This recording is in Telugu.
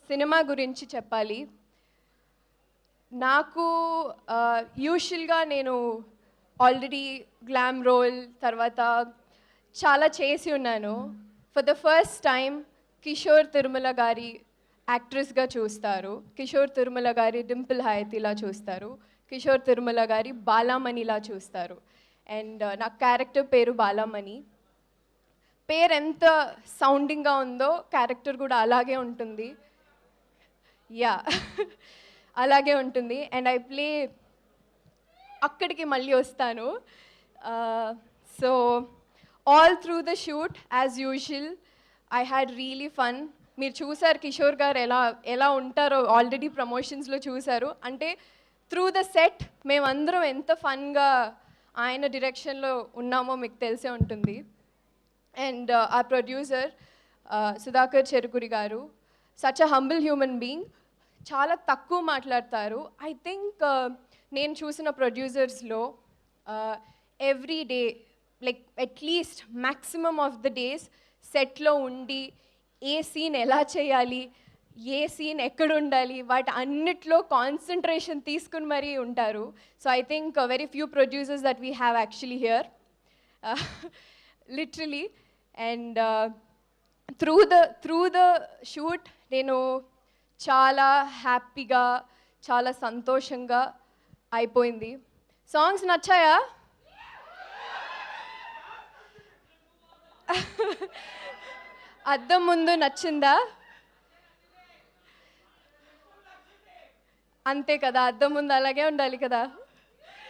సినిమా గురించి చెప్పాలి. నాకు యూజువల్గా నేను ఆల్రెడీ గ్లామ్ రోల్ తర్వాత చాలా చేసి ఉన్నాను. For the first time Kishore Tirumala గారి యాక్ట్రెస్గా చూస్తారు, కిషోర్ తిరుమల గారి డింపుల్ హయతిలా చూస్తారు, కిషోర్ తిరుమల గారి బాలామణిలా చూస్తారు. అండ్ నా క్యారెక్టర్ పేరు బాలామణి. పేరు ఎంత సౌండింగ్గా ఉందో క్యారెక్టర్ కూడా అలాగే ఉంటుంది. యా అలాగే ఉంటుంది. అండ్ ఐ ప్లే అక్కడికి మళ్ళీ వస్తాను. So all through the shoot as usual I had really fun. మీరు చూసారు కిషోర్ గారు ఎలా ఉంటారో ఆల్రెడీ ప్రమోషన్స్లో చూసారు. అంటే త్రూ ద సెట్ మేమందరం ఎంత ఫన్గా ఆయన డైరెక్షన్లో ఉన్నామో మీకు తెలిసే ఉంటుంది. అండ్ ఆ ప్రొడ్యూసర్ సుధాకర్ చెరుకురి గారు such a humble human being. చాలా తక్కువ మాట్లాడతారు. ఐ థింక్ నేను చూసిన ప్రొడ్యూసర్స్లో every day like at least maximum of the days సెట్లో ఉండి ఏ సీన్ ఎలా చేయాలి, ఏ సీన్ ఎక్కడ ఉండాలి, వాటి అన్నిట్లో కాన్సన్ట్రేషన్ తీసుకుని మరీ ఉంటారు. So I think very few producers that we have actually here literally. And through the shoot నేను చాలా హ్యాపీగా చాలా సంతోషంగా అయిపోయింది. సాంగ్స్ నచ్చాయా? అద్దం ముందు నచ్చిందా? అంతే కదా, అద్దం ముందు అలాగే ఉండాలి కదా.